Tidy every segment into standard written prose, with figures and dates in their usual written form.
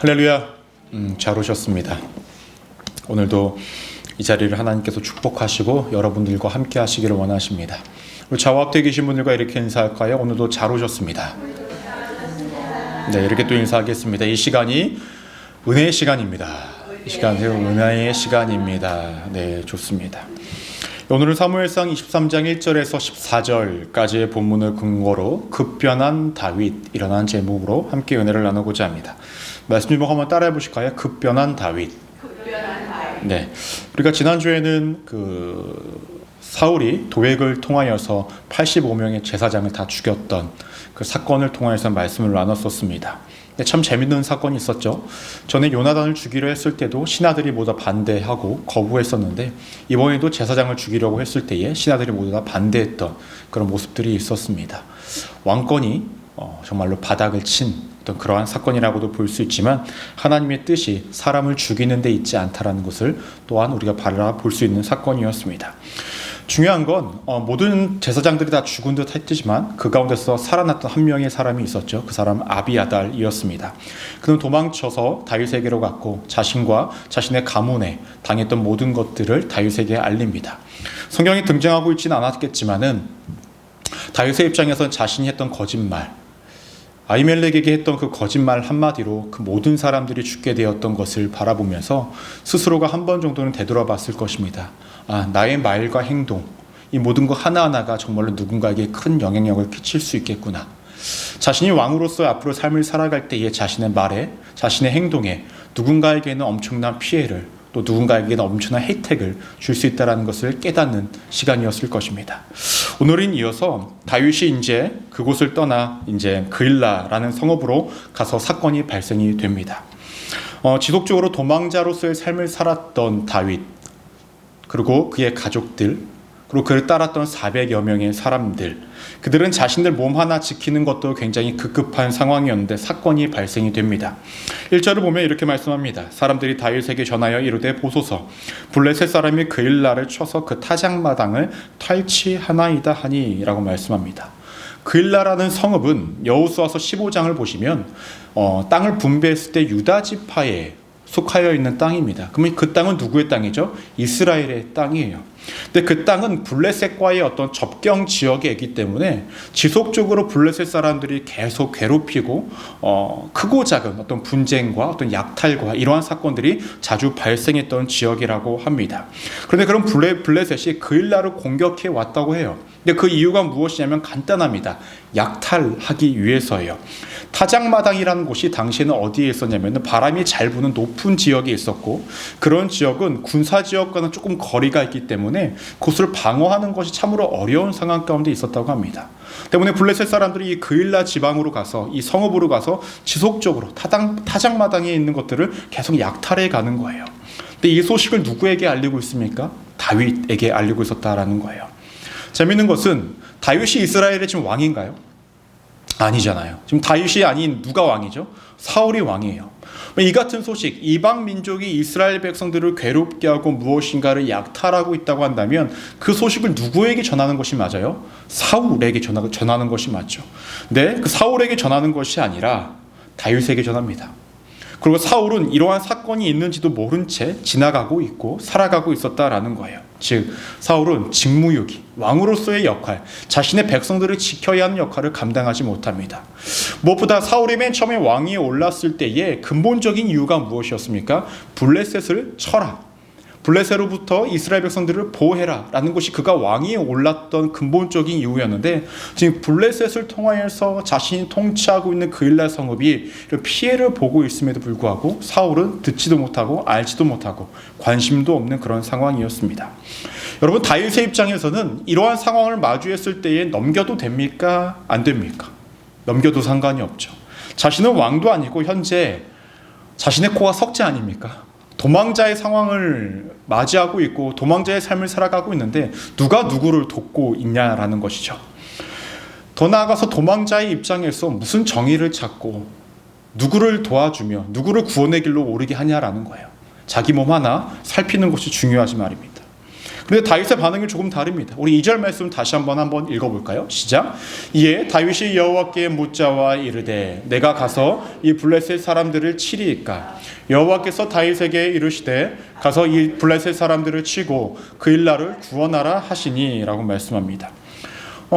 할렐루야. 잘 오셨습니다. 오늘도 이 자리를 하나님께서 축복하시고 여러분들과 함께 하시기를 원하십니다. 우리 좌우 앞에 계신 분들과 이렇게 인사할까요? 오늘도 잘 오셨습니다. 네, 이렇게 또 인사하겠습니다. 이 시간이 은혜의 시간입니다. 이 시간은 은혜의 시간입니다. 네, 좋습니다. 오늘은 사무엘상 23장 1절에서 14절까지의 본문을 근거로 급변한 다윗, 이라는 제목으로 함께 은혜를 나누고자 합니다. 말씀 좀 한번 따라해 보실까요? 급변한 다윗. 네, 우리가 지난주에는 사울이 도액을 통하여서 85명의 제사장을 다 죽였던 그 사건을 통하여서 말씀을 나눴었습니다. 참 재밌는 사건이 있었죠. 전에 요나단을 죽이려 했을 때도 신하들이 모두 반대하고 거부했었는데, 이번에도 제사장을 죽이려고 했을 때에 신하들이 모두 다 반대했던 그런 모습들이 있었습니다. 왕권이 정말로 바닥을 친 어떤 그러한 사건이라고도 볼 수 있지만, 하나님의 뜻이 사람을 죽이는 데 있지 않다라는 것을 또한 우리가 바라볼 수 있는 사건이었습니다. 중요한 건 모든 제사장들이 다 죽은 듯 했지만 그 가운데서 살아났던 한 명의 사람이 있었죠. 그 사람 아비아달이었습니다. 그는 도망쳐서 다윗에게로 갔고 자신과 자신의 가문에 당했던 모든 것들을 다윗에게 알립니다. 성경에 등장하고 있지는 않았겠지만은 다윗의 입장에서는 자신이 했던 거짓말, 아히멜렉에게 했던 그 거짓말 한마디로 그 모든 사람들이 죽게 되었던 것을 바라보면서 스스로가 한 번 정도는 되돌아봤을 것입니다. 나의 말과 행동, 이 모든 것 하나하나가 정말로 누군가에게 큰 영향력을 끼칠 수 있겠구나. 자신이 왕으로서 앞으로 삶을 살아갈 때에 자신의 말에, 자신의 행동에 누군가에게는 엄청난 피해를, 또 누군가에게는 엄청난 혜택을 줄 수 있다는 것을 깨닫는 시간이었을 것입니다. 오늘은 이어서 다윗이 이제 그곳을 떠나 이제 그일라라는 성읍으로 가서 사건이 발생이 됩니다. 지속적으로 도망자로서의 삶을 살았던 다윗, 그리고 그의 가족들, 그리고 그를 따랐던 400여 명의 사람들, 그들은 자신들 몸 하나 지키는 것도 굉장히 급급한 상황이었는데 사건이 발생이 됩니다. 1절을 보면 이렇게 말씀합니다. 사람들이 다윗에게 전하여 이르되 보소서, 블레셋 사람이 그일라를 쳐서 그 타작마당을 탈취하나이다 하니 라고 말씀합니다. 그일라라는 성읍은 여호수아서 15장을 보시면 땅을 분배했을 때 유다 지파에 속하여 있는 땅입니다. 그러면 그 땅은 누구의 땅이죠? 이스라엘의 땅이에요. 근데 그 땅은 블레셋과의 어떤 접경 지역에 있기 때문에 지속적으로 블레셋 사람들이 계속 괴롭히고 크고 작은 어떤 분쟁과 어떤 약탈과 이러한 사건들이 자주 발생했던 지역이라고 합니다. 그런데 그런 블레셋이 그일라를 공격해 왔다고 해요. 근데 그 이유가 무엇이냐면 간단합니다. 약탈하기 위해서예요. 타작마당이라는 곳이 당시에는 어디에 있었냐면 바람이 잘 부는 높은 지역에 있었고, 그런 지역은 군사 지역과는 조금 거리가 있기 때문에 그것을 방어하는 것이 참으로 어려운 상황 가운데 있었다고 합니다. 때문에 블레셋 사람들이 이 그일라 지방으로 가서, 이 성읍으로 가서 지속적으로 타작마당에 있는 것들을 계속 약탈해 가는 거예요. 근데 이 소식을 누구에게 알리고 있습니까? 다윗에게 알리고 있었다라는 거예요. 재밌는 것은 다윗이 이스라엘의 지금 왕인가요? 아니잖아요. 지금 다윗이 아닌 누가 왕이죠? 사울이 왕이에요. 이 같은 소식, 이방 민족이 이스라엘 백성들을 괴롭게 하고 무엇인가를 약탈하고 있다고 한다면 그 소식을 누구에게 전하는 것이 맞아요? 사울에게 전하는 것이 맞죠. 근데 그 사울에게 전하는 것이 아니라 다윗에게 전합니다. 그리고 사울은 이러한 사건이 있는지도 모른 채 지나가고 있고 살아가고 있었다라는 거예요. 즉 사울은 직무유기, 왕으로서의 역할, 자신의 백성들을 지켜야 하는 역할을 감당하지 못합니다. 무엇보다 사울이 맨 처음에 왕위에 올랐을 때의 근본적인 이유가 무엇이었습니까? 블레셋을 쳐라, 블레셋으로부터 이스라엘 백성들을 보호해라 라는 것이 그가 왕위에 올랐던 근본적인 이유였는데, 지금 블레셋을 통하여서 자신이 통치하고 있는 그일라 성읍이 피해를 보고 있음에도 불구하고 사울은 듣지도 못하고 알지도 못하고 관심도 없는 그런 상황이었습니다. 여러분, 다윗의 입장에서는 이러한 상황을 마주했을 때에 넘겨도 됩니까? 안 됩니까? 넘겨도 상관이 없죠. 자신은 왕도 아니고 현재 자신의 코가 석재 아닙니까? 도망자의 상황을 맞이하고 있고 도망자의 삶을 살아가고 있는데 누가 누구를 돕고 있냐라는 것이죠. 더 나아가서 도망자의 입장에서 무슨 정의를 찾고 누구를 도와주며 누구를 구원의 길로 오르게 하냐라는 거예요. 자기 몸 하나 살피는 것이 중요하지 말입니다. 근데 다윗의 반응이 조금 다릅니다. 우리 2절 말씀 다시 한번 읽어볼까요? 시작. 이에 다윗이 여호와께 묻자와 이르되 내가 가서 이 블레셋 사람들을 치리이까? 여호와께서 다윗에게 이르시되 가서 이 블레셋 사람들을 치고 그 일날을 구원하라 하시니 라고 말씀합니다.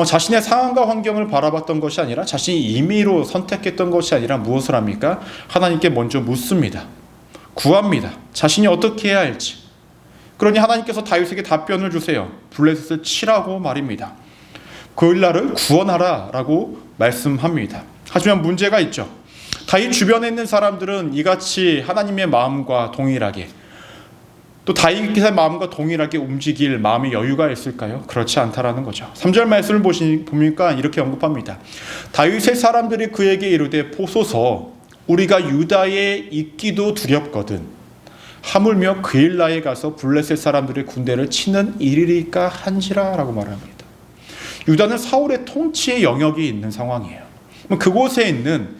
자신의 상황과 환경을 바라봤던 것이 아니라 자신이 임의로 선택했던 것이 아니라 무엇을 합니까? 하나님께 먼저 묻습니다. 구합니다. 자신이 어떻게 해야 할지. 그러니 하나님께서 다윗에게 답변을 주세요. 블레셋을 치라고 말입니다. 그 일날을 구원하라 라고 말씀합니다. 하지만 문제가 있죠. 다윗 주변에 있는 사람들은 이같이 하나님의 마음과 동일하게, 또 다윗의 마음과 동일하게 움직일 마음의 여유가 있을까요? 그렇지 않다라는 거죠. 3절 말씀을 보니까 이렇게 언급합니다. 다윗의 사람들이 그에게 이르되 보소서 우리가 유다에 있기도 두렵거든 하물며 그 일나에 가서 블레셋 사람들의 군대를 치는 일이리까 한지라 라고 말합니다. 유다는 사울의 통치의 영역이 있는 상황이에요. 그곳에 있는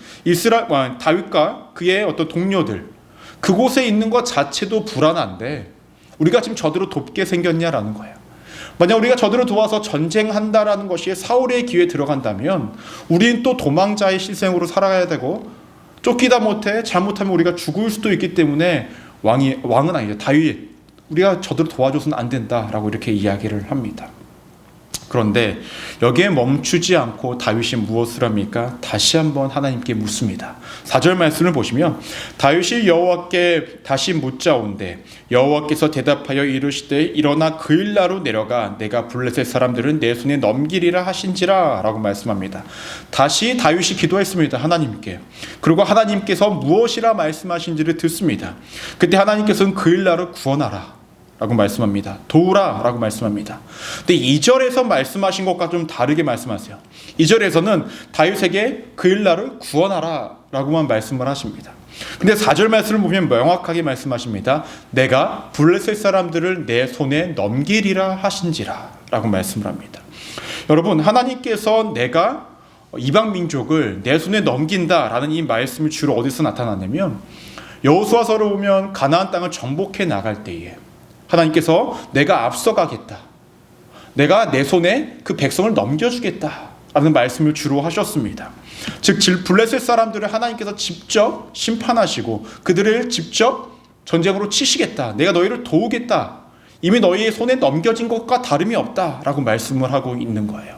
다윗과 그의 어떤 동료들, 그곳에 있는 것 자체도 불안한데 우리가 지금 저들을 돕게 생겼냐라는 거예요. 만약 우리가 저들을 도와서 전쟁한다라는 것이 사울의 기회에 들어간다면 우리는 또 도망자의 실생으로 살아가야 되고 쫓기다 못해 잘못하면 우리가 죽을 수도 있기 때문에 왕은 아니죠. 다윗, 우리가 저들을 도와줘서는 안 된다라고 이렇게 이야기를 합니다. 그런데 여기에 멈추지 않고 다윗이 무엇을 합니까? 다시 한번 하나님께 묻습니다. 4절 말씀을 보시면 다윗이 여호와께 다시 묻자온대 여호와께서 대답하여 이르시되 일어나 그 일나로 내려가 내가 블레셋 사람들은 내 손에 넘기리라 하신지라 라고 말씀합니다. 다시 다윗이 기도했습니다. 하나님께. 그리고 하나님께서 무엇이라 말씀하신지를 듣습니다. 그때 하나님께서는 그 일나를 구원하라 라고 말씀합니다. 도우라 라고 말씀합니다. 근데 2절에서 말씀하신 것과 좀 다르게 말씀하세요. 2절에서는 다윗에게 그 일날을 구원하라 라고만 말씀을 하십니다. 근데 4절 말씀을 보면 명확하게 말씀하십니다. 내가 블레셋 사람들을 내 손에 넘기리라 하신지라 라고 말씀을 합니다. 여러분, 하나님께서 내가 이방 민족을 내 손에 넘긴다라는 이 말씀이 주로 어디서 나타나냐면 여호수아서를 보면 가나안 땅을 정복해 나갈 때에 하나님께서 내가 앞서가겠다, 내가 내 손에 그 백성을 넘겨주겠다 라는 말씀을 주로 하셨습니다. 즉 블레셋 사람들을 하나님께서 직접 심판하시고 그들을 직접 전쟁으로 치시겠다, 내가 너희를 도우겠다, 이미 너희의 손에 넘겨진 것과 다름이 없다라고 말씀을 하고 있는 거예요.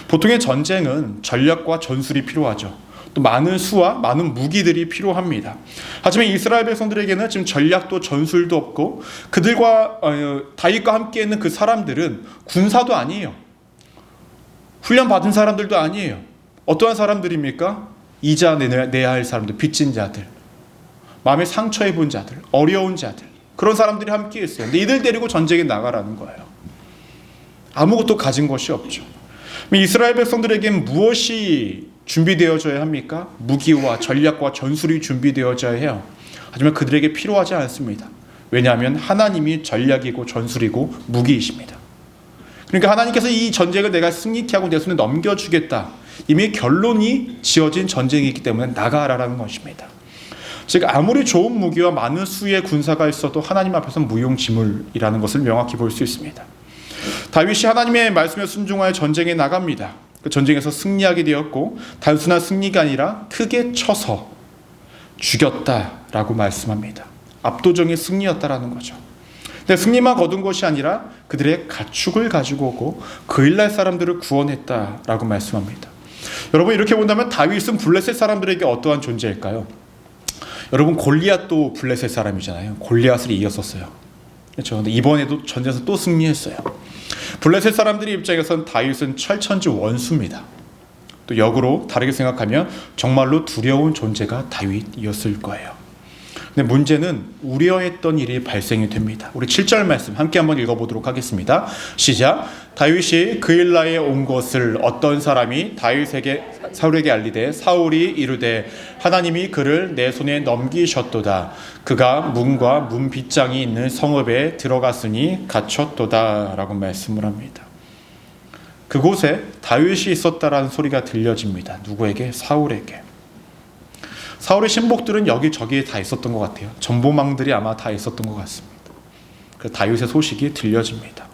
보통의 전쟁은 전략과 전술이 필요하죠. 또 많은 수와 많은 무기들이 필요합니다. 하지만 이스라엘 백성들에게는 지금 전략도 전술도 없고 그들과 다윗과 함께 있는 그 사람들은 군사도 아니에요. 훈련 받은 사람들도 아니에요. 어떠한 사람들입니까? 이자 내야 할 사람들, 빚진 자들, 마음에 상처 입은 자들, 어려운 자들, 그런 사람들이 함께 있어요. 근데 이들 데리고 전쟁에 나가라는 거예요. 아무것도 가진 것이 없죠. 이스라엘 백성들에게는 무엇이 준비되어져야 합니까? 무기와 전략과 전술이 준비되어져야 해요. 하지만 그들에게 필요하지 않습니다. 왜냐하면 하나님이 전략이고 전술이고 무기이십니다. 그러니까 하나님께서 이 전쟁을 내가 승리케 하고 내 손에 넘겨주겠다, 이미 결론이 지어진 전쟁이기 때문에 나가라라는 것입니다. 즉 아무리 좋은 무기와 많은 수의 군사가 있어도 하나님 앞에서는 무용지물이라는 것을 명확히 볼 수 있습니다. 다윗이 하나님의 말씀에 순종하여 전쟁에 나갑니다. 그 전쟁에서 승리하게 되었고 단순한 승리가 아니라 크게 쳐서 죽였다라고 말씀합니다. 압도적인 승리였다라는 거죠. 근데 승리만 거둔 것이 아니라 그들의 가축을 가지고 오고 그 일날 사람들을 구원했다라고 말씀합니다. 여러분, 이렇게 본다면 다윗은 블레셋 사람들에게 어떠한 존재일까요? 여러분, 골리앗도 블레셋 사람이잖아요. 골리앗을 이겼었어요. 그렇죠. 근데 이번에도 전쟁에서 또 승리했어요. 블레셋 사람들의 입장에서는 다윗은 철천지 원수입니다. 또 역으로 다르게 생각하면 정말로 두려운 존재가 다윗이었을 거예요. 근데 문제는 우려했던 일이 발생이 됩니다. 우리 7절 말씀 함께 한번 읽어보도록 하겠습니다. 시작. 다윗이 그 일나에 온 것을 어떤 사람이 사울에게 알리되 사울이 이르되 하나님이 그를 내 손에 넘기셨도다. 그가 문과 문 빗장이 있는 성읍에 들어갔으니 갇혔도다 라고 말씀을 합니다. 그곳에 다윗이 있었다라는 소리가 들려집니다. 누구에게? 사울에게. 사울의 신복들은 여기저기에 다 있었던 것 같아요. 전보망들이 아마 다 있었던 것 같습니다. 그래서 다윗의 소식이 들려집니다.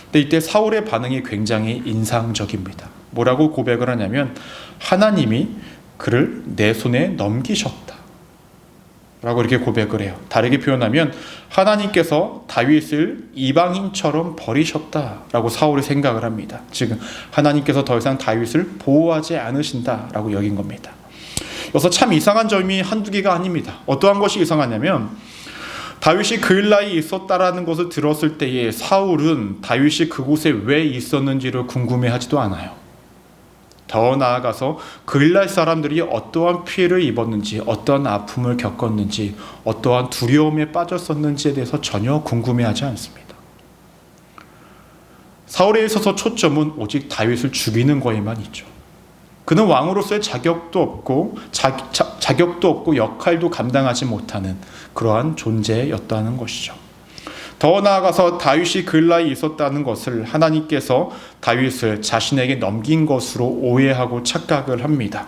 근데 이때 사울의 반응이 굉장히 인상적입니다. 뭐라고 고백을 하냐면 하나님이 그를 내 손에 넘기셨다 라고 이렇게 고백을 해요. 다르게 표현하면 하나님께서 다윗을 이방인처럼 버리셨다라고 사울이 생각을 합니다. 지금 하나님께서 더 이상 다윗을 보호하지 않으신다라고 여긴 겁니다. 여기서 참 이상한 점이 한두 개가 아닙니다. 어떠한 것이 이상하냐면 다윗이 그일라에 있었다라는 것을 들었을 때에 사울은 다윗이 그곳에 왜 있었는지를 궁금해하지도 않아요. 더 나아가서 그일라 사람들이 어떠한 피해를 입었는지, 어떠한 아픔을 겪었는지, 어떠한 두려움에 빠졌었는지에 대해서 전혀 궁금해하지 않습니다. 사울에 있어서 초점은 오직 다윗을 죽이는 거에만 있죠. 그는 왕으로서의 자격도 없고 역할도 감당하지 못하는 그러한 존재였다는 것이죠. 더 나아가서 다윗이 그일라에 있었다는 것을 하나님께서 다윗을 자신에게 넘긴 것으로 오해하고 착각을 합니다.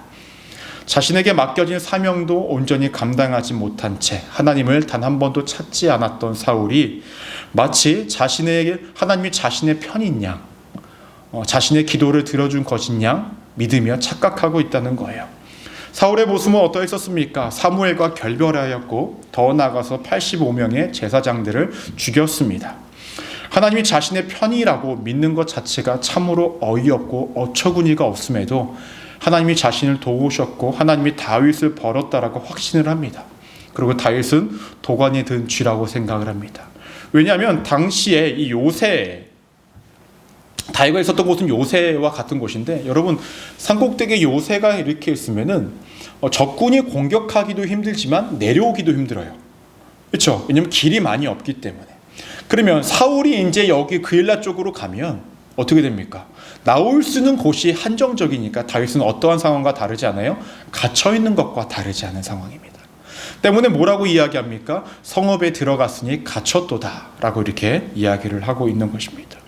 자신에게 맡겨진 사명도 온전히 감당하지 못한 채 하나님을 단 한 번도 찾지 않았던 사울이 마치 하나님이 자신의 편인 양, 자신의 기도를 들어준 것인 양 믿으며 착각하고 있다는 거예요. 사울의 모습은 어떠했었습니까? 사무엘과 결별하였고 더 나아가서 85명의 제사장들을 죽였습니다. 하나님이 자신의 편이라고 믿는 것 자체가 참으로 어이없고 어처구니가 없음에도 하나님이 자신을 도우셨고 하나님이 다윗을 벌었다라고 확신을 합니다. 그리고 다윗은 도관에 든 쥐라고 생각을 합니다. 왜냐하면 당시에 이 요새 다윗가 있었던 곳은 요새와 같은 곳인데 여러분 산꼭대기에 요새가 이렇게 있으면은 적군이 공격하기도 힘들지만 내려오기도 힘들어요. 그렇죠? 왜냐하면 길이 많이 없기 때문에. 그러면 사울이 이제 여기 그일라 쪽으로 가면 어떻게 됩니까? 나올 수 있는 곳이 한정적이니까 다윗은 어떠한 상황과 다르지 않아요? 갇혀 있는 것과 다르지 않은 상황입니다. 때문에 뭐라고 이야기합니까? 성읍에 들어갔으니 갇혔도다 라고 이렇게 이야기를 하고 있는 것입니다.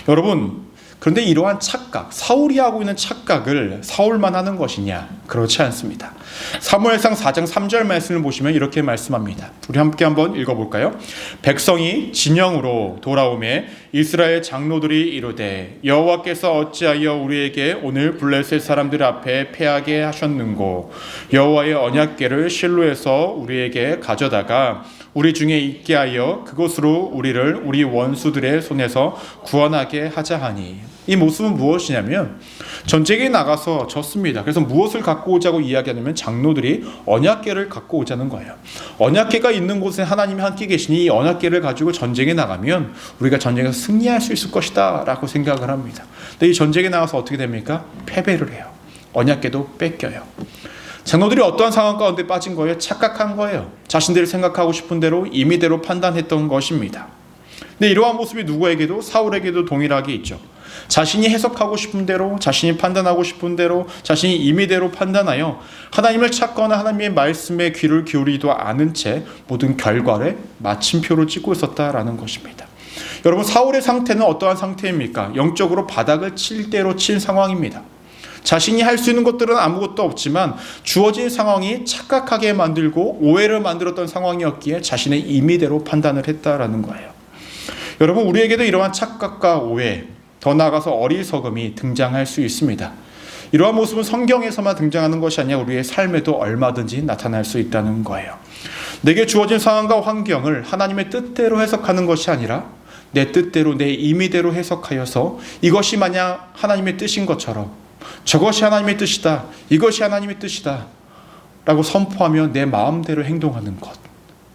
여러분, 그런데 이러한 착각, 사울이 하고 있는 착각을 사울만 하는 것이냐? 그렇지 않습니다. 사무엘상 4장 3절 말씀을 보시면 이렇게 말씀합니다. 우리 함께 한번 읽어볼까요? 백성이 진영으로 돌아오매 이스라엘 장로들이 이르되 여호와께서 어찌하여 우리에게 오늘 블레셋 사람들 앞에 패하게 하셨는고 여호와의 언약궤를 실로에서 우리에게 가져다가 우리 중에 있게 하여 그것으로 우리를 우리 원수들의 손에서 구원하게 하자 하니. 이 모습은 무엇이냐면 전쟁에 나가서 졌습니다. 그래서 무엇을 갖고 오자고 이야기하냐면 장로들이 언약궤를 갖고 오자는 거예요. 언약궤가 있는 곳에 하나님이 함께 계시니 이 언약궤를 가지고 전쟁에 나가면 우리가 전쟁에서 승리할 수 있을 것이다 라고 생각을 합니다. 근데 이 전쟁에 나가서 어떻게 됩니까? 패배를 해요. 언약궤도 뺏겨요. 장로들이 어떠한 상황 가운데 빠진 거예요? 착각한 거예요. 자신들이 생각하고 싶은 대로 임의대로 판단했던 것입니다. 근데 이러한 모습이 누구에게도 사울에게도 동일하게 있죠. 자신이 해석하고 싶은 대로, 자신이 판단하고 싶은 대로, 자신이 임의대로 판단하여 하나님을 찾거나 하나님의 말씀에 귀를 기울이도 않은 채 모든 결과를 마침표로 찍고 있었다라는 것입니다. 여러분, 사울의 상태는 어떠한 상태입니까? 영적으로 바닥을 칠 대로 친 상황입니다. 자신이 할 수 있는 것들은 아무것도 없지만 주어진 상황이 착각하게 만들고 오해를 만들었던 상황이었기에 자신의 임의대로 판단을 했다라는 거예요. 여러분, 우리에게도 이러한 착각과 오해, 더 나아가서 어리석음이 등장할 수 있습니다. 이러한 모습은 성경에서만 등장하는 것이 아니라 우리의 삶에도 얼마든지 나타날 수 있다는 거예요. 내게 주어진 상황과 환경을 하나님의 뜻대로 해석하는 것이 아니라 내 뜻대로 내 임의대로 해석하여서 이것이 만약 하나님의 뜻인 것처럼 저것이 하나님의 뜻이다, 이것이 하나님의 뜻이다 라고 선포하며 내 마음대로 행동하는 것,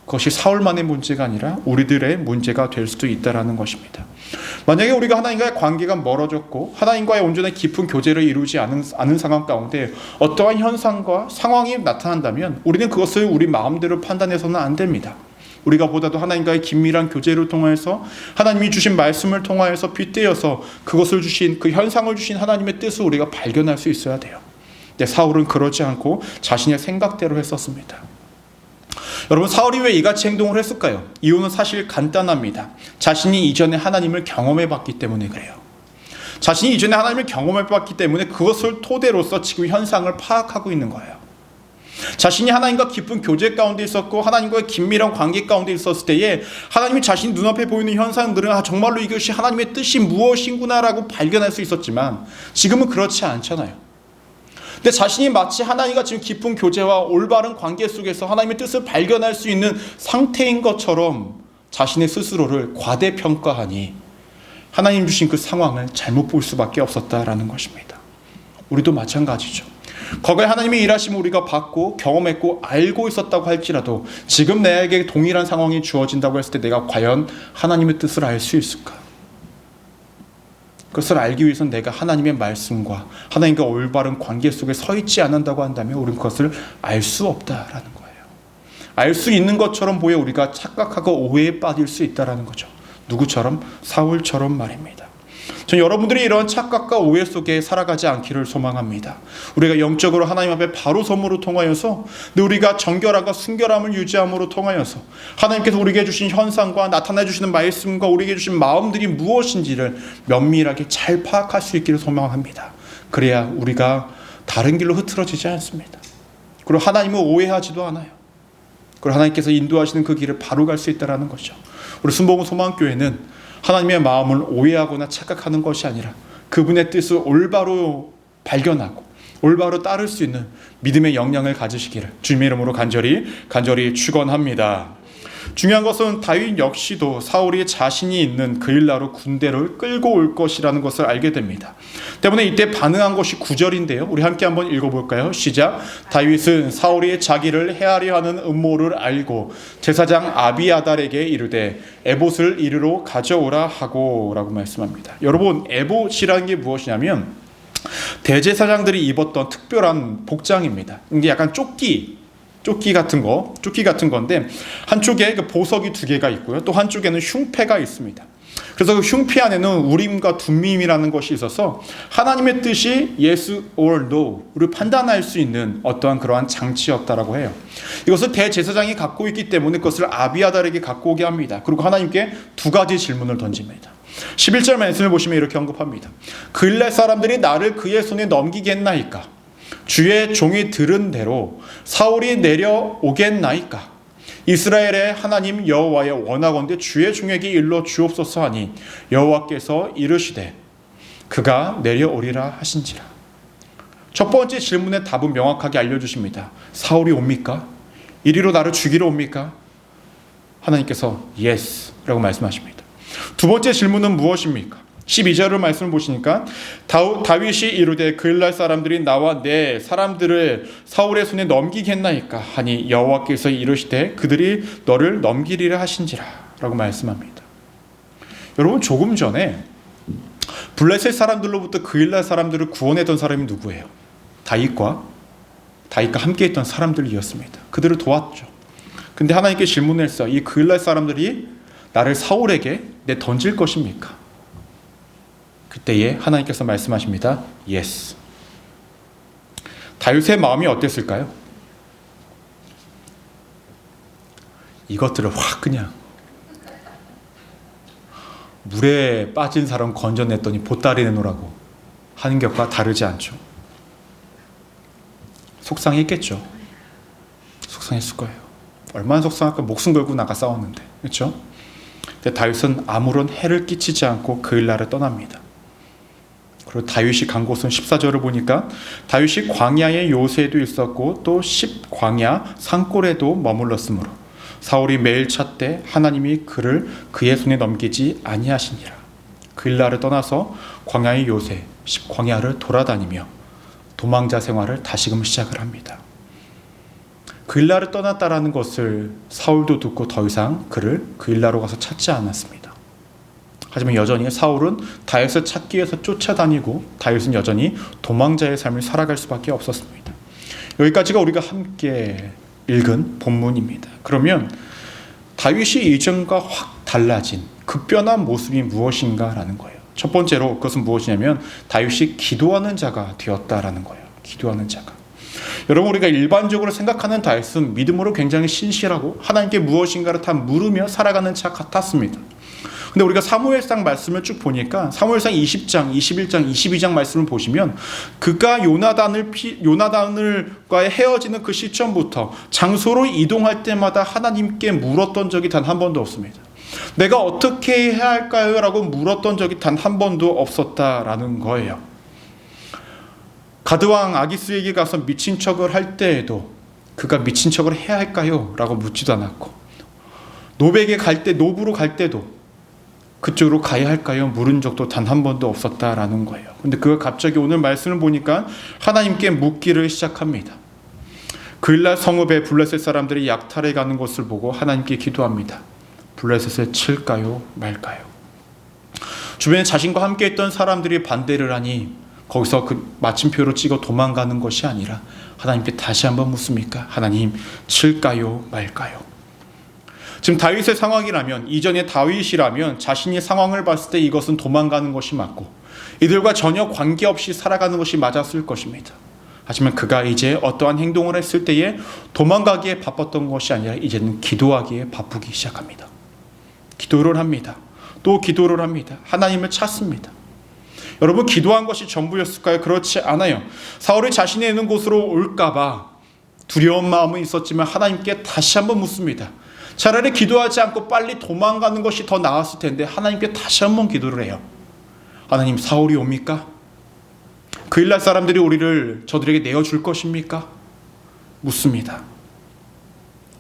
그것이 사울만의 문제가 아니라 우리들의 문제가 될 수도 있다는 것입니다. 만약에 우리가 하나님과의 관계가 멀어졌고 하나님과의 온전한 깊은 교제를 이루지 않은 상황 가운데 어떠한 현상과 상황이 나타난다면 우리는 그것을 우리 마음대로 판단해서는 안 됩니다. 우리가 보다도 하나님과의 긴밀한 교제를 통해서 하나님이 주신 말씀을 통하여서 빗대어서 그것을 주신 그 현상을 주신 하나님의 뜻을 우리가 발견할 수 있어야 돼요. 근데 사울은 그러지 않고 자신의 생각대로 했었습니다. 여러분, 사울이 왜 이같이 행동을 했을까요? 이유는 사실 간단합니다. 자신이 이전에 하나님을 경험해봤기 때문에 그래요. 자신이 이전에 하나님을 경험해봤기 때문에 그것을 토대로서 지금 현상을 파악하고 있는 거예요. 자신이 하나님과 깊은 교제 가운데 있었고 하나님과의 긴밀한 관계 가운데 있었을 때에 하나님이 자신 눈앞에 보이는 현상들은 정말로 이것이 하나님의 뜻이 무엇인구나라고 발견할 수 있었지만 지금은 그렇지 않잖아요. 근데 자신이 마치 하나님과 지금 깊은 교제와 올바른 관계 속에서 하나님의 뜻을 발견할 수 있는 상태인 것처럼 자신의 스스로를 과대평가하니 하나님 주신 그 상황을 잘못 볼 수밖에 없었다라는 것입니다. 우리도 마찬가지죠. 거기에 하나님의 일하심을 우리가 봤고 경험했고 알고 있었다고 할지라도 지금 내게 동일한 상황이 주어진다고 했을 때 내가 과연 하나님의 뜻을 알 수 있을까? 그것을 알기 위해서는 내가 하나님의 말씀과 하나님과 올바른 관계 속에 서 있지 않는다고 한다면 우리는 그것을 알 수 없다라는 거예요. 알 수 있는 것처럼 보여 우리가 착각하고 오해에 빠질 수 있다라는 거죠. 누구처럼? 사울처럼 말입니다. 전 여러분들이 이런 착각과 오해 속에 살아가지 않기를 소망합니다. 우리가 영적으로 하나님 앞에 바로 섬으로 통하여서 우리가 정결함과 순결함을 유지함으로 통하여서 하나님께서 우리에게 주신 현상과 나타내 주시는 말씀과 우리에게 주신 마음들이 무엇인지를 면밀하게 잘 파악할 수 있기를 소망합니다. 그래야 우리가 다른 길로 흐트러지지 않습니다. 그리고 하나님을 오해하지도 않아요. 그리고 하나님께서 인도하시는 그 길을 바로 갈 수 있다는 거죠. 우리 순복음 소망교회는 하나님의 마음을 오해하거나 착각하는 것이 아니라 그분의 뜻을 올바로 발견하고 올바로 따를 수 있는 믿음의 역량을 가지시기를 주님의 이름으로 간절히 축원합니다. 중요한 것은 다윗 역시도 사울이 자신이 있는 그일라로 군대를 끌고 올 것이라는 것을 알게 됩니다. 때문에 이때 반응한 것이 9절인데요. 우리 함께 한번 읽어볼까요? 시작. 다윗은 사울이 자기를 해하려 하는 음모를 알고 제사장 아비아달에게 이르되 에봇을 이리로 가져오라 하고 라고 말씀합니다. 여러분, 에봇이라는 게 무엇이냐면 대제사장들이 입었던 특별한 복장입니다. 이게 약간 조끼 같은 건데 한쪽에 그 보석이 2개가 있고요. 또 한쪽에는 흉패가 있습니다. 그래서 그 흉패 안에는 우림과 둠밈이라는 것이 있어서 하나님의 뜻이 yes or no를 판단할 수 있는 어떠한 그러한 장치였다라고 해요. 이것을 대제사장이 갖고 있기 때문에 그것을 아비아달에게 갖고 오게 합니다. 그리고 하나님께 2가지 질문을 던집니다. 11절 말씀을 보시면 이렇게 언급합니다. 그일렛 사람들이 나를 그의 손에 넘기겠나이까? 주의 종이 들은 대로 사울이 내려오겠나이까? 이스라엘의 하나님 여호와의 원하건대 주의 종에게 일러 주옵소서 하니 여호와께서 이르시되 그가 내려오리라 하신지라. 첫 번째 질문의 답은 명확하게 알려주십니다. 사울이 옵니까? 이리로 나를 죽이러 옵니까? 하나님께서 yes 라고 말씀하십니다. 두 번째 질문은 무엇입니까? 12절을 말씀을 보시니까 다윗이 이르되 그일랄 사람들이 나와 내 사람들을 사울의 손에 넘기겠나이까 하니 여호와께서 이르시되 그들이 너를 넘기리라 하신지라 라고 말씀합니다. 여러분, 조금 전에 블레셋 사람들로부터 그일랄 사람들을 구원했던 사람이 누구예요? 다윗과 함께 했던 사람들이었습니다. 그들을 도왔죠. 근데 하나님께 질문을 했어요. 이 그일랄 사람들이 나를 사울에게 던질 것입니까? 그때에 하나님께서 말씀하십니다. Yes. 다윗의 마음이 어땠을까요? 이것들을 확 그냥 물에 빠진 사람 건져냈더니 보따리 내놓으라고 하는 것과 다르지 않죠. 속상했겠죠. 속상했을 거예요. 얼마나 속상할까? 목숨 걸고 나가 싸웠는데, 그렇죠? 근데 다윗은 아무런 해를 끼치지 않고 그일라를 떠납니다. 그리고 다윗이 간 곳은 14절을 보니까 다윗이 광야의 요새에도 있었고 또 광야 산골에도 머물렀으므로 사울이 매일 찾되 하나님이 그를 그의 손에 넘기지 아니하시니라. 그일라를 떠나서 광야의 요새 광야를 돌아다니며 도망자 생활을 다시금 시작을 합니다. 그일라를 떠났다라는 것을 사울도 듣고 더 이상 그를 그일라로 가서 찾지 않았습니다. 하지만 여전히 사울은 다윗을 찾기 위해서 쫓아다니고 다윗은 여전히 도망자의 삶을 살아갈 수밖에 없었습니다. 여기까지가 우리가 함께 읽은 본문입니다. 그러면 다윗이 이전과 확 달라진 급변한 모습이 무엇인가라는 거예요. 첫 번째로 그것은 무엇이냐면 다윗이 기도하는 자가 되었다라는 거예요. 기도하는 자가. 여러분, 우리가 일반적으로 생각하는 다윗은 믿음으로 굉장히 신실하고 하나님께 무엇인가를 다 물으며 살아가는 자 같았습니다. 근데 우리가 사무엘상 말씀을 쭉 보니까 사무엘상 20장, 21장, 22장 말씀을 보시면 그가 요나단과의 헤어지는 그 시점부터 장소로 이동할 때마다 하나님께 물었던 적이 단 한 번도 없습니다. 내가 어떻게 해야 할까요? 라고 물었던 적이 단 한 번도 없었다라는 거예요. 가드왕 아기스에게 가서 미친 척을 할 때에도 그가 미친 척을 해야 할까요? 라고 묻지도 않았고, 노브로 갈 때도 그쪽으로 가야 할까요? 물은 적도 단 한 번도 없었다라는 거예요. 근데 그가 갑자기 오늘 말씀을 보니까 하나님께 묻기를 시작합니다. 그일날 성읍에 블레셋 사람들이 약탈해 가는 것을 보고 하나님께 기도합니다. 블레셋을 칠까요? 말까요? 주변에 자신과 함께 있던 사람들이 반대를 하니 거기서 그 마침표로 찍어 도망가는 것이 아니라 하나님께 다시 한번 묻습니까? 하나님, 칠까요? 말까요? 지금 다윗의 상황이라면, 이전에 다윗이라면 자신이 상황을 봤을 때 이것은 도망가는 것이 맞고 이들과 전혀 관계없이 살아가는 것이 맞았을 것입니다. 하지만 그가 이제 어떠한 행동을 했을 때에 도망가기에 바빴던 것이 아니라 이제는 기도하기에 바쁘기 시작합니다. 기도를 합니다. 또 기도를 합니다. 하나님을 찾습니다. 여러분, 기도한 것이 전부였을까요? 그렇지 않아요. 사울이 자신이 있는 곳으로 올까봐 두려운 마음은 있었지만 하나님께 다시 한번 묻습니다. 차라리 기도하지 않고 빨리 도망가는 것이 더 나았을 텐데 하나님께 다시 한번 기도를 해요. 하나님, 사울이 옵니까? 그일날 사람들이 저들에게 내어줄 것입니까? 묻습니다.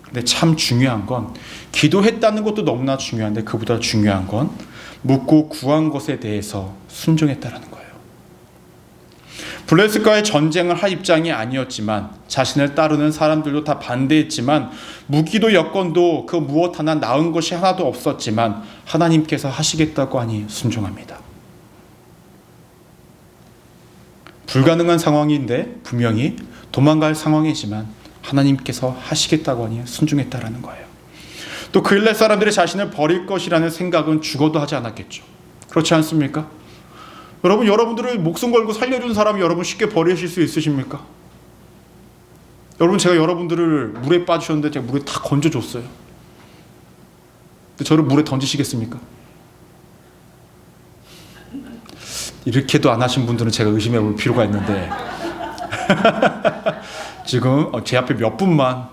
근데 참 중요한 건, 기도했다는 것도 너무나 중요한데 그보다 중요한 건 묻고 구한 것에 대해서 순종했다라는 거예요. 블레셋과의 전쟁을 할 입장이 아니었지만, 자신을 따르는 사람들도 다 반대했지만, 무기도 여건도 그 무엇 하나 나은 것이 하나도 없었지만 하나님께서 하시겠다고 하니 순종합니다. 불가능한 상황인데 분명히 도망갈 상황이지만 하나님께서 하시겠다고 하니 순종했다라는 거예요. 또 그일날 사람들이 자신을 버릴 것이라는 생각은 죽어도 하지 않았겠죠. 그렇지 않습니까? 여러분들을 목숨 걸고 살려준 사람이 여러분 쉽게 버리실 수 있으십니까? 여러분, 제가 여러분들을 물에 빠지셨는데 제가 물에 다 건져줬어요. 근데 저를 물에 던지시겠습니까? 이렇게도 안 하신 분들은 제가 의심해 볼 필요가 있는데 지금 제 앞에 몇 분만,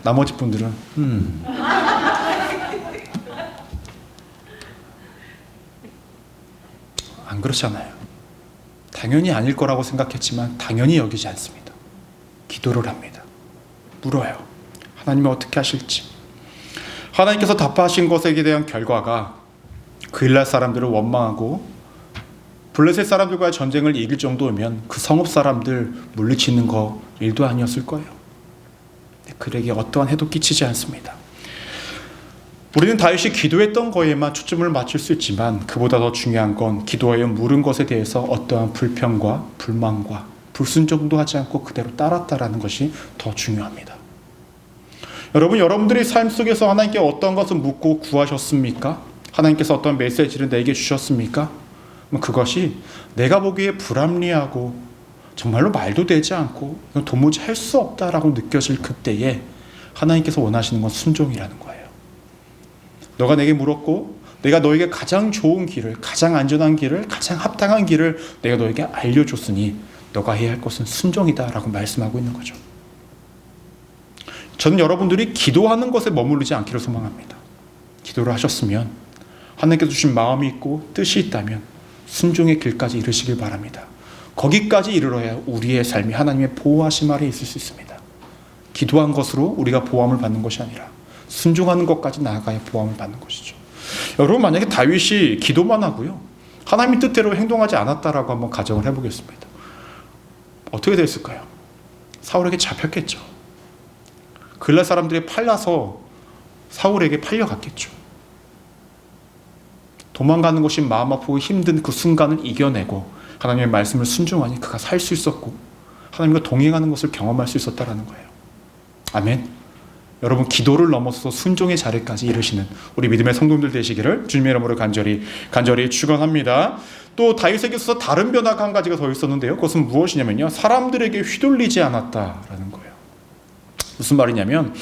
나머지 분들은 안 그렇잖아요. 당연히 아닐 거라고 생각했지만 당연히 여기지 않습니다. 기도를 합니다. 물어요. 하나님이 어떻게 하실지. 하나님께서 답하신 것에 대한 결과가 그일날 사람들을 원망하고 블레셋 사람들과의 전쟁을 이길 정도면 그 성읍 사람들 물리치는 거 일도 아니었을 거예요. 그에게 어떠한 해도 끼치지 않습니다. 우리는 다윗이 기도했던 거에만 초점을 맞출 수 있지만 그보다 더 중요한 건 기도하여 물은 것에 대해서 어떠한 불평과 불만과 불순종도 하지 않고 그대로 따랐다라는 것이 더 중요합니다. 여러분들이 삶 속에서 하나님께 어떤 것을 묻고 구하셨습니까? 하나님께서 어떤 메시지를 내게 주셨습니까? 그것이 내가 보기에 불합리하고 정말로 말도 되지 않고 도무지 할 수 없다라고 느껴질 그때에 하나님께서 원하시는 건 순종이라는 거예요. 너가 내게 물었고 내가 너에게 가장 좋은 길을, 가장 안전한 길을, 가장 합당한 길을 내가 너에게 알려줬으니 너가 해야 할 것은 순종이다라고 말씀하고 있는 거죠. 저는 여러분들이 기도하는 것에 머무르지 않기를 소망합니다. 기도를 하셨으면 하나님께서 주신 마음이 있고 뜻이 있다면 순종의 길까지 이르시길 바랍니다. 거기까지 이르러야 우리의 삶이 하나님의 보호하심 아래 있을 수 있습니다. 기도한 것으로 우리가 보호함을 받는 것이 아니라 순종하는 것까지 나아가야 보호함을 받는 것이죠. 여러분, 만약에 다윗이 기도만 하고요 하나님의 뜻대로 행동하지 않았다라고 한번 가정을 해보겠습니다. 어떻게 됐을까요? 사울에게 잡혔겠죠. 그일날 사람들이 팔려서 사울에게 팔려갔겠죠. 도망가는 것이 마음 아프고 힘든 그 순간을 이겨내고 하나님의 말씀을 순종하니 그가 살 수 있었고 하나님과 동행하는 것을 경험할 수 있었다라는 거예요. 아멘. 여러분, 기도를 넘어서 순종의 자리까지 이르시는 우리 믿음의 성도님들 되시기를 주님의 이름으로 간절히 축원합니다. 또 다윗에게 있어서 다른 변화가 한 가지가 더 있었는데요. 그것은 무엇이냐면요, 사람들에게 휘둘리지 않았다라는 거예요. 무슨 말이냐면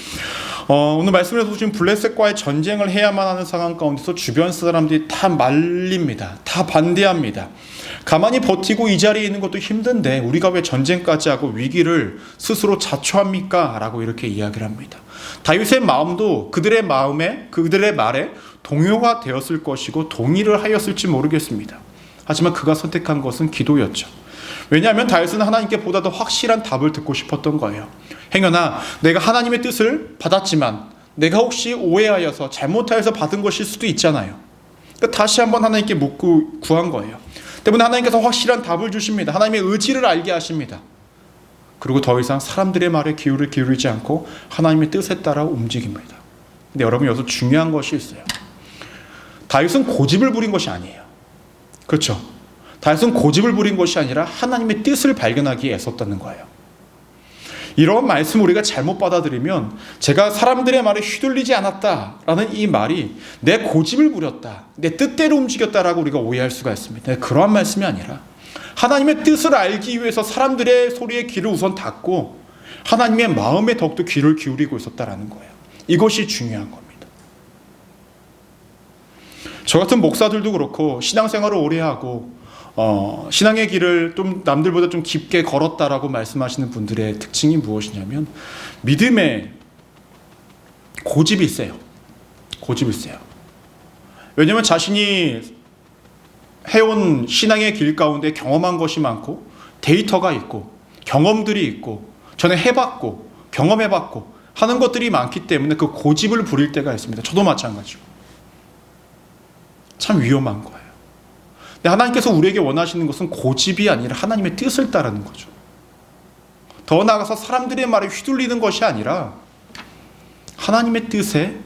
오늘 말씀에서 지금 블레셋과의 전쟁을 해야만 하는 상황 가운데서 주변 사람들이 다 말립니다. 다 반대합니다. 가만히 버티고 이 자리에 있는 것도 힘든데 우리가 왜 전쟁까지 하고 위기를 스스로 자초합니까? 라고 이렇게 이야기를 합니다. 다윗의 마음도 그들의 말에 동요가 되었을 것이고 동의를 하였을지 모르겠습니다. 하지만 그가 선택한 것은 기도였죠. 왜냐하면 다윗은 하나님께 보다 더 확실한 답을 듣고 싶었던 거예요. 행여나 내가 하나님의 뜻을 받았지만 내가 혹시 오해하여서 잘못하여서 받은 것일 수도 있잖아요. 그러니까 다시 한번 하나님께 묻고 구한 거예요. 때문에 하나님께서 확실한 답을 주십니다. 하나님의 의지를 알게 하십니다. 그리고 더 이상 사람들의 말에 귀를 기울이지 않고 하나님의 뜻에 따라 움직입니다. 근데 여러분, 여기서 중요한 것이 있어요. 다윗은 고집을 부린 것이 아니에요. 그렇죠? 다윗은 고집을 부린 것이 아니라 하나님의 뜻을 발견하기에 애썼다는 거예요. 이런 말씀을 우리가 잘못 받아들이면 제가 사람들의 말에 휘둘리지 않았다라는 이 말이 내 고집을 부렸다, 내 뜻대로 움직였다라고 우리가 오해할 수가 있습니다. 그러한 말씀이 아니라 하나님의 뜻을 알기 위해서 사람들의 소리에 귀를 우선 닫고 하나님의 마음에 더욱더 귀를 기울이고 있었다라는 거예요. 이것이 중요한 겁니다. 저 같은 목사들도 그렇고 신앙생활을 오래 하고 신앙의 길을 좀 남들보다 좀 깊게 걸었다라고 말씀하시는 분들의 특징이 무엇이냐면 믿음에 고집이 세요. 고집이 세요. 왜냐하면 자신이 해온 신앙의 길 가운데 경험한 것이 많고 데이터가 있고 경험들이 있고 전에 해봤고 경험해봤고 하는 것들이 많기 때문에 그 고집을 부릴 때가 있습니다. 저도 마찬가지고. 참 위험한 거예요. 근데 하나님께서 우리에게 원하시는 것은 고집이 아니라 하나님의 뜻을 따르는 거죠. 더 나아가서 사람들의 말에 휘둘리는 것이 아니라 하나님의 뜻에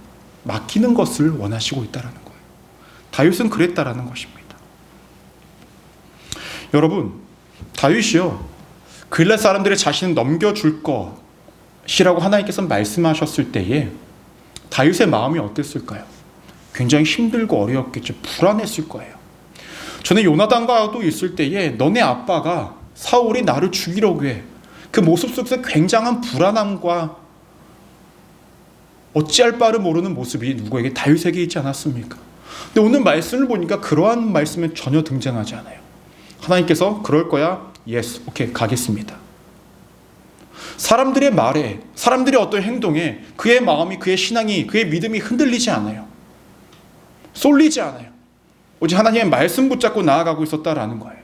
맡기는 것을 원하시고 있다는 거예요. 다윗은 그랬다라는 것입니다. 여러분, 다윗이요, 글렛 사람들의 자신을 넘겨줄 것이라고 하나님께서 말씀하셨을 때에 다윗의 마음이 어땠을까요? 굉장히 힘들고 어려웠겠죠. 불안했을 거예요. 전에 요나단과도 있을 때에 너네 아빠가 사울이 나를 죽이려고 해. 그 모습 속에서 굉장한 불안함과 어찌할 바를 모르는 모습이 누구에게 다윗에게 있지 않았습니까? 근데 오늘 말씀을 보니까 그러한 말씀은 전혀 등장하지 않아요. 하나님께서 그럴 거야? 예스, 오케이, 가겠습니다. 사람들의 말에, 사람들의 어떤 행동에 그의 마음이, 그의 신앙이, 그의 믿음이 흔들리지 않아요. 쏠리지 않아요. 오직 하나님의 말씀 붙잡고 나아가고 있었다라는 거예요.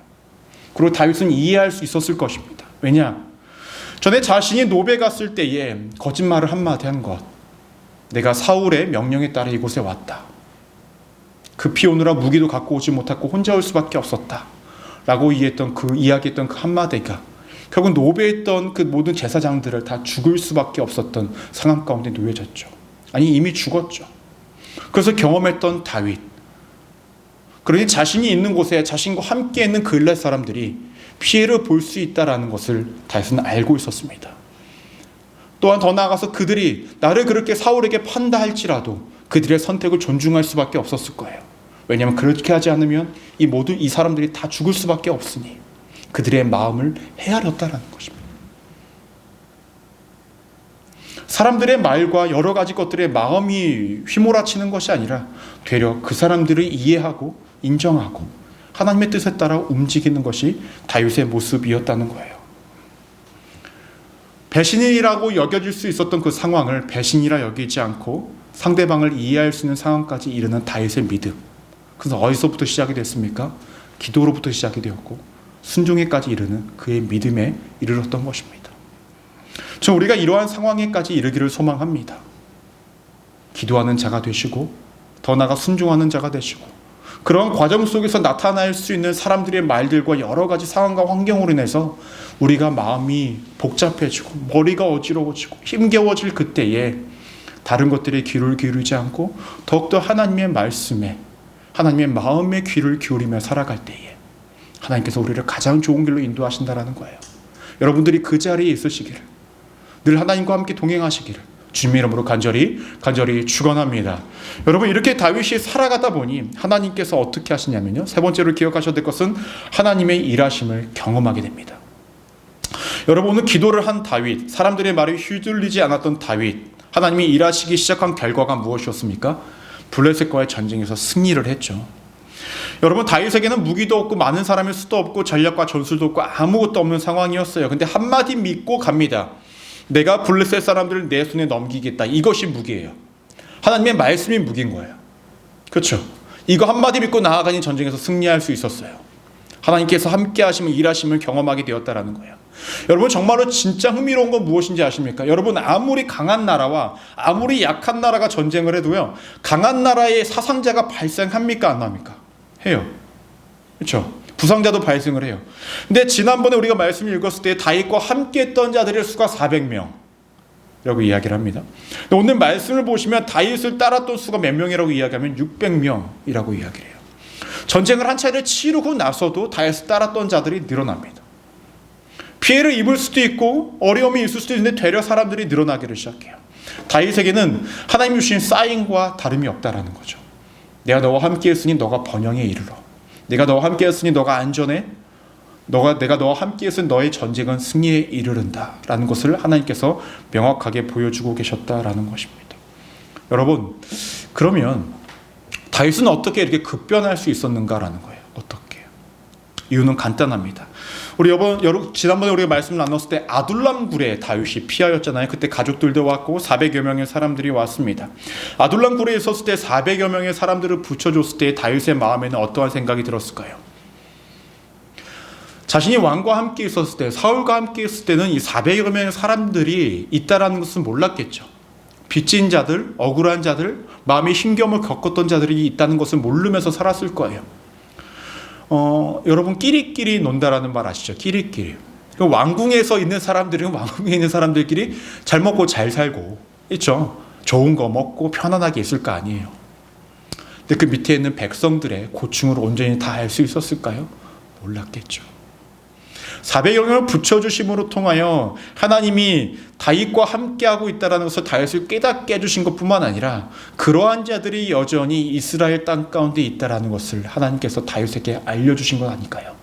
그리고 다윗은 이해할 수 있었을 것입니다. 왜냐? 전에 자신이 노베 갔을 때에 거짓말을 한마디 한 것. 내가 사울의 명령에 따라 이곳에 왔다. 급히 오느라 무기도 갖고 오지 못하고 혼자 올 수밖에 없었다. 라고 이야기했던 그 한마디가 결국 노베했던 그 모든 제사장들을 다 죽을 수밖에 없었던 상황 가운데 놓여졌죠. 아니, 이미 죽었죠. 그래서 경험했던 다윗. 그러니 자신이 있는 곳에 자신과 함께 있는 글렛 사람들이 피해를 볼 수 있다는 것을 다윗은 알고 있었습니다. 또한 더 나아가서 그들이 나를 그렇게 사울에게 판다 할지라도 그들의 선택을 존중할 수밖에 없었을 거예요. 왜냐하면 그렇게 하지 않으면 이 사람들이 다 죽을 수밖에 없으니 그들의 마음을 헤아렸다는 것입니다. 사람들의 말과 여러 가지 것들의 마음이 휘몰아치는 것이 아니라 되려 그 사람들을 이해하고 인정하고 하나님의 뜻에 따라 움직이는 것이 다윗의 모습이었다는 거예요. 배신이라고 여겨질 수 있었던 그 상황을 배신이라 여기지 않고 상대방을 이해할 수 있는 상황까지 이르는 다윗의 믿음. 그래서 어디서부터 시작이 됐습니까? 기도로부터 시작이 되었고 순종에까지 이르는 그의 믿음에 이르렀던 것입니다. 저 우리가 이러한 상황에까지 이르기를 소망합니다. 기도하는 자가 되시고 더 나아가 순종하는 자가 되시고 그런 과정 속에서 나타날 수 있는 사람들의 말들과 여러 가지 상황과 환경으로 인해서 우리가 마음이 복잡해지고 머리가 어지러워지고 힘겨워질 그때에 다른 것들에 귀를 기울이지 않고 더욱더 하나님의 말씀에 하나님의 마음에 귀를 기울이며 살아갈 때에 하나님께서 우리를 가장 좋은 길로 인도하신다라는 거예요. 여러분들이 그 자리에 있으시기를, 늘 하나님과 함께 동행하시기를 주님의 이름으로 간절히 축원합니다. 여러분, 이렇게 다윗이 살아가다 보니 하나님께서 어떻게 하시냐면요, 세 번째로 기억하셔야 될 것은 하나님의 일하심을 경험하게 됩니다. 여러분, 오늘 기도를 한 다윗, 사람들의 말에 휘둘리지 않았던 다윗, 하나님이 일하시기 시작한 결과가 무엇이었습니까? 블레셋과의 전쟁에서 승리를 했죠. 여러분, 다윗에게는 무기도 없고 많은 사람일 수도 없고 전략과 전술도 없고 아무것도 없는 상황이었어요. 근데 한마디 믿고 갑니다. 내가 블레셋 사람들을 내 손에 넘기겠다. 이것이 무기예요. 하나님의 말씀이 무기인 거예요. 그렇죠? 이거 한마디 믿고 나아가니 전쟁에서 승리할 수 있었어요. 하나님께서 함께 하심을, 일하심을 경험하게 되었다라는 거예요. 여러분, 정말로 진짜 흥미로운 건 무엇인지 아십니까? 여러분, 아무리 강한 나라와 아무리 약한 나라가 전쟁을 해도요, 강한 나라의 사상자가 발생합니까? 안 합니까? 해요. 그렇죠? 부상자도 발생을 해요. 근데 지난번에 우리가 말씀을 읽었을 때 다윗과 함께 했던 자들의 수가 400명이라고 이야기를 합니다. 오늘 말씀을 보시면 다윗을 따랐던 수가 몇 명이라고 이야기하면 600명이라고 이야기를 해요. 전쟁을 한 차례 치르고 나서도 다윗을 따랐던 자들이 늘어납니다. 피해를 입을 수도 있고 어려움이 있을 수도 있는데 되려 사람들이 늘어나기를 시작해요. 다윗에게는 하나님이 주신 사인과 다름이 없다라는 거죠. 내가 너와 함께 했으니 너가 번영에 이르러. 내가 너와 함께 했으니 너가 안전해. 내가 너와 함께 했으니 너의 전쟁은 승리에 이르른다라는 것을 하나님께서 명확하게 보여주고 계셨다라는 것입니다. 여러분, 그러면 다윗은 어떻게 이렇게 급변할 수 있었는가라는 거예요. 어떻게? 이유는 간단합니다. 여러분, 지난번에 우리가 말씀을 나눴을 때 아둘람 굴에 다윗이 피하였잖아요. 그때 가족들도 왔고 400여 명의 사람들이 왔습니다. 아둘람 굴에 있었을 때 400여 명의 사람들을 붙여줬을 때 다윗의 마음에는 어떠한 생각이 들었을까요? 자신이 왕과 함께 있었을 때, 사울과 함께 있을 때는 이 400여 명의 사람들이 있다라는 것은 몰랐겠죠. 빚진 자들, 억울한 자들, 마음의 힘겨움을 겪었던 자들이 있다는 것을 모르면서 살았을 거예요. 여러분, 끼리끼리 논다라는 말 아시죠? 끼리끼리. 왕궁에서 있는 사람들은 왕궁에 있는 사람들끼리 잘 먹고 잘 살고, 있죠? 좋은 거 먹고 편안하게 있을 거 아니에요. 근데 그 밑에 있는 백성들의 고충을 온전히 다 알 수 있었을까요? 몰랐겠죠. 400여 명을 붙여주심으로 통하여 하나님이 다윗과 함께하고 있다는 것을 다윗을 깨닫게 해주신 것뿐만 아니라 그러한 자들이 여전히 이스라엘 땅 가운데 있다는 것을 하나님께서 다윗에게 알려주신 것 아닐까요?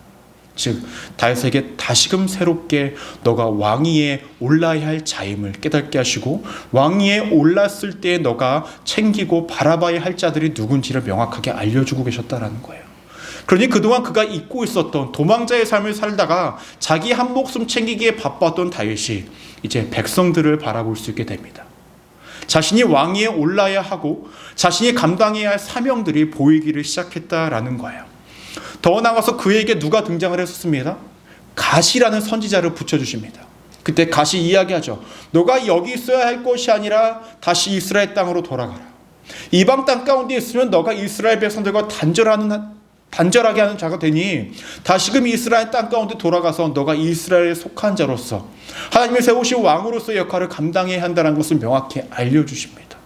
즉, 다윗에게 다시금 새롭게 너가 왕위에 올라야 할 자임을 깨닫게 하시고 왕위에 올랐을 때 너가 챙기고 바라봐야 할 자들이 누군지를 명확하게 알려주고 계셨다는 거예요. 그러니 그동안 그가 잊고 있었던 도망자의 삶을 살다가 자기 한 목숨 챙기기에 바빴던 다윗이 이제 백성들을 바라볼 수 있게 됩니다. 자신이 왕위에 올라야 하고 자신이 감당해야 할 사명들이 보이기를 시작했다라는 거예요. 더 나아가서 그에게 누가 등장을 했었습니다. 갓이라는 선지자를 붙여주십니다. 그때 갓이 이야기하죠. 너가 여기 있어야 할 것이 아니라 다시 이스라엘 땅으로 돌아가라. 이방 땅 가운데 있으면 너가 이스라엘 백성들과 단절하게 하는 자가 되니 다시금 이스라엘 땅 가운데 돌아가서 너가 이스라엘에 속한 자로서 하나님이 세우신 왕으로서의 역할을 감당해야 한다는 것을 명확히 알려주십니다.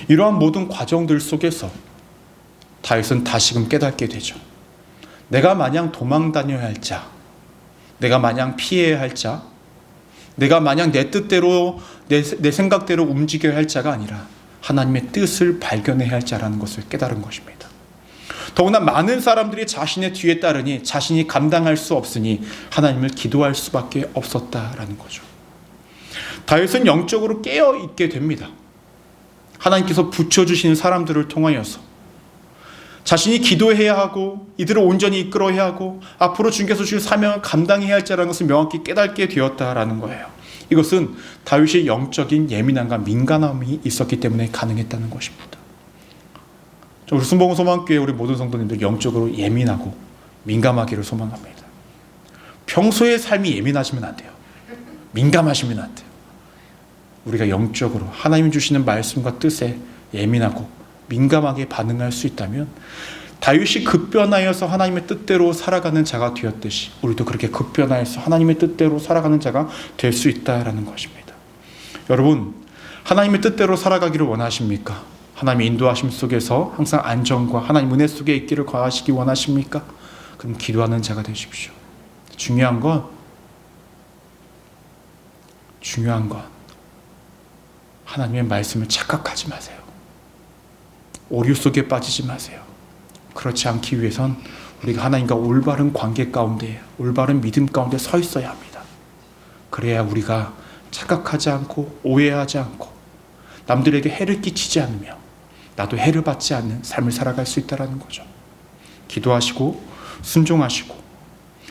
이러한 모든 과정들 속에서 다윗은 다시금 깨닫게 되죠. 내가 마냥 도망 다녀야 할 자, 내가 마냥 피해야 할 자, 내가 마냥 내 뜻대로 내 생각대로 움직여야 할 자가 아니라 하나님의 뜻을 발견해야 할 자라는 것을 깨달은 것입니다. 더구나 많은 사람들이 자신의 뒤에 따르니 자신이 감당할 수 없으니 하나님을 기도할 수밖에 없었다라는 거죠. 다윗은 영적으로 깨어있게 됩니다. 하나님께서 붙여주시는 사람들을 통하여서 자신이 기도해야 하고 이들을 온전히 이끌어야 하고 앞으로 주님께서 주신 사명을 감당해야 할 자라는 것을 명확히 깨닫게 되었다라는 거예요. 이것은 다윗의 영적인 예민함과 민감함이 있었기 때문에 가능했다는 것입니다. 우리 순복음 소망교회 우리 모든 성도님들 영적으로 예민하고 민감하기를 소망합니다. 평소의 삶이 예민하시면 안 돼요. 민감하시면 안 돼요. 우리가 영적으로 하나님 주시는 말씀과 뜻에 예민하고 민감하게 반응할 수 있다면 다윗이 급변하여서 하나님의 뜻대로 살아가는 자가 되었듯이 우리도 그렇게 급변하여서 하나님의 뜻대로 살아가는 자가 될 수 있다라는 것입니다. 여러분, 하나님의 뜻대로 살아가기를 원하십니까? 하나님의 인도하심 속에서 항상 안정과 하나님 은혜 속에 있기를 거하시기 원하십니까? 그럼 기도하는 자가 되십시오. 중요한 건 하나님의 말씀을 착각하지 마세요. 오류 속에 빠지지 마세요. 그렇지 않기 위해선 우리가 하나님과 올바른 관계 가운데, 올바른 믿음 가운데 서 있어야 합니다. 그래야 우리가 착각하지 않고 오해하지 않고 남들에게 해를 끼치지 않으며 나도 해를 받지 않는 삶을 살아갈 수 있다는 거죠. 기도하시고 순종하시고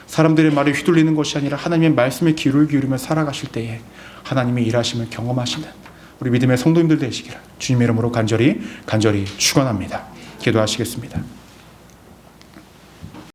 사람들의 말에 휘둘리는 것이 아니라 하나님의 말씀에 귀를 기울이며 살아가실 때에 하나님의 일하심을 경험하시는 우리 믿음의 성도님들 되시기를 주님의 이름으로 간절히 축원합니다. 기도하시겠습니다.